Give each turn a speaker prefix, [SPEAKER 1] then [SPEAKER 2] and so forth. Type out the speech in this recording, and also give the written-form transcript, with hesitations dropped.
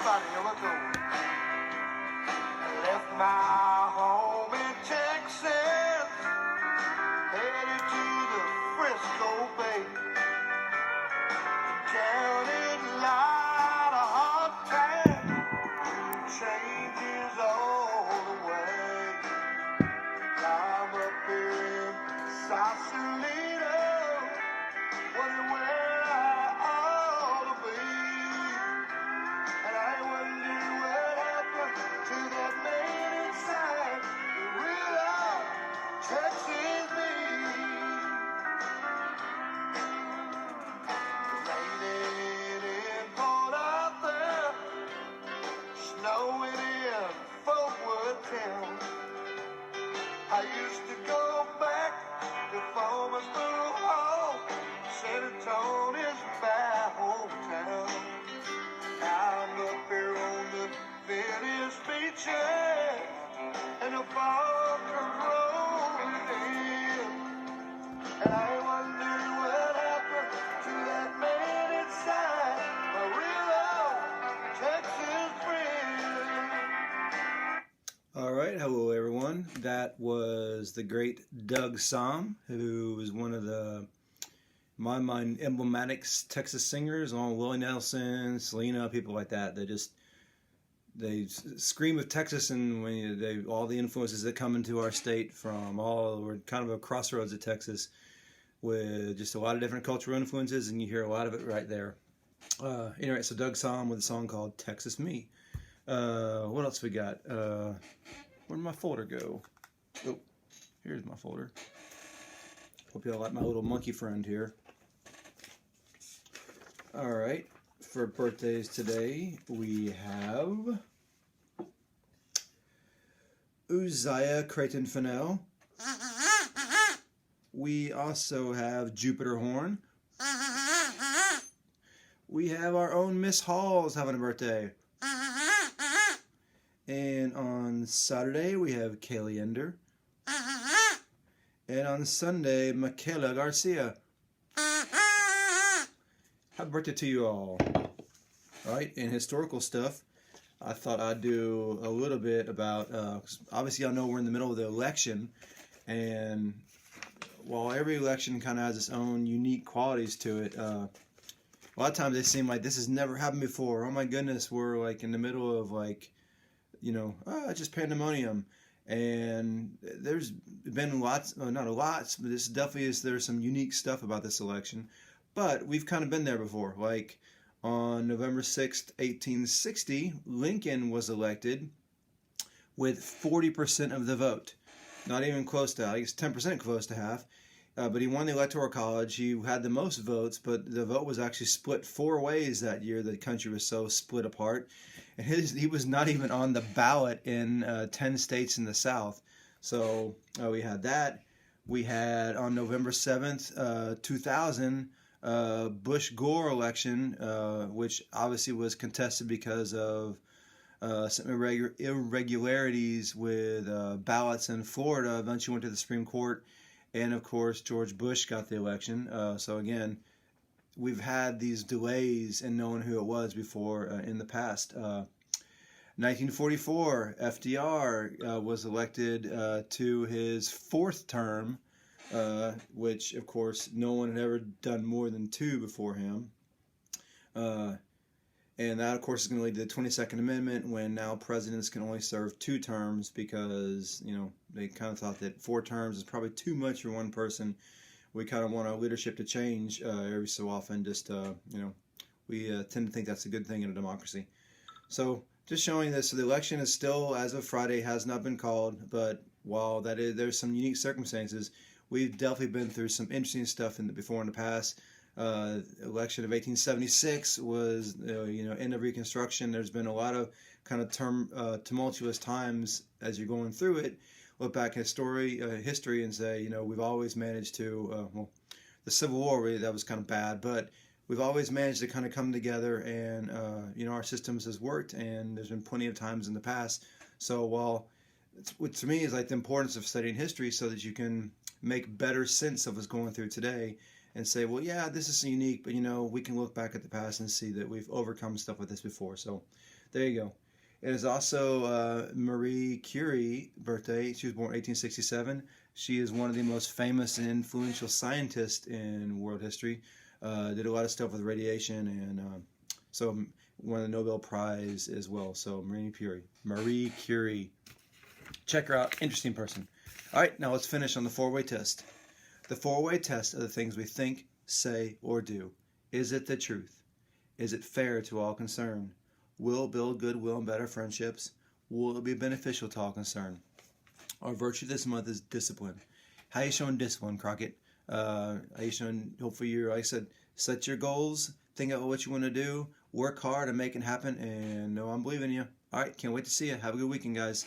[SPEAKER 1] everybody, here we go. I left my home in Texas, headed to the Frisco Bay. Down in light, a hot time, changes all the way. I'm up here in Sausalito, wondering where I ought to be. And I wonder what happened to that man inside the real life Texas me. Raining in Port Arthur, snowing in Fort Worth town. I used to go back to Farmersville Hall. San Antonio's my hometown. I'm up here on the Venice beaches, and the fog comes rolling in. And I wonder what happened to that man inside, my real old Texas friend.
[SPEAKER 2] All right, hello everyone. That was the great Doug Sahm, who is one of the, in my mind, emblematic Texas singers, along with Willie Nelson, Selena, people like that. They scream of Texas, and when all the influences that come into our state from all, we're kind of a crossroads of Texas with just a lot of different cultural influences, and you hear a lot of it right there. Anyway, so Doug Sahm with a song called Texas Me. What else we got? Where'd my folder go? Oh, here's my folder. Hope y'all like my little monkey friend here. Alright, for birthdays today, we have Uzziah Creighton Fennell. We also have Jupiter Horn. We have our own Miss Halls having a birthday. And on Saturday, we have Kaylee Ender. And on Sunday, Michaela Garcia. Happy birthday to you all. Alright, in historical stuff, I thought I'd do a little bit about, obviously y'all know we're in the middle of the election, and while every election kind of has its own unique qualities to it, a lot of times they seem like this has never happened before. Oh my goodness, we're like in the middle of like, just pandemonium. And there's been lots, not a lot, but this definitely is, there's some unique stuff about this election. But we've kind of been there before. Like on November 6th, 1860, Lincoln was elected with 40% of the vote. Not even close to, I guess 10% close to half. But he won the Electoral College. He had the most votes, but the vote was actually split 4 ways that year. The country was so split apart. And he was not even on the ballot in 10 states in the South. So we had that. We had on November 7th, 2000, Bush-Gore election, which obviously was contested because of some irregularities with ballots in Florida. Eventually went to the Supreme Court. And, of course, George Bush got the election. So, again, we've had these delays in knowing who it was before in the past. 1944, FDR was elected to his 4th term, which, of course, no one had ever done more than 2 before him. And that, of course, is going to lead to the 22nd Amendment, when now presidents can only serve 2 terms because, they kind of thought that 4 terms is probably too much for one person. We kind of want our leadership to change every so often. Just, we tend to think that's a good thing in a democracy. So just showing this, so the election is still, as of Friday, has not been called. But while there's some unique circumstances, we've definitely been through some interesting stuff before in the past. Election of 1876 was, end of Reconstruction. There's been a lot of kind of tumultuous times as you're going through it. Look back in history and say, we've always managed to, the Civil War, that was kind of bad, but we've always managed to kind of come together, and, our systems has worked, and there's been plenty of times in the past. So while, what to me is like the importance of studying history so that you can make better sense of what's going through today. and say, well, yeah, this is unique, but we can look back at the past and see that we've overcome stuff with this before. So there you go. It is also Marie Curie birthday. She was born in 1867. She is one of the most famous and influential scientists in world history. Did a lot of stuff with radiation, and so won the Nobel Prize as well. So Marie Curie. Check her out. Interesting person. All right, now let's finish on the four-way test. The four-way test are the things we think, say, or do. Is it the truth? Is it fair to all concerned? Will it build goodwill and better friendships? Will it be beneficial to all concerned? Our virtue this month is discipline. How you showing discipline, Crockett? How you showing, hopefully you're, like I said, set your goals, think about what you want to do, work hard and make it happen, and know I'm believing in you. All right, can't wait to see you. Have a good weekend, guys.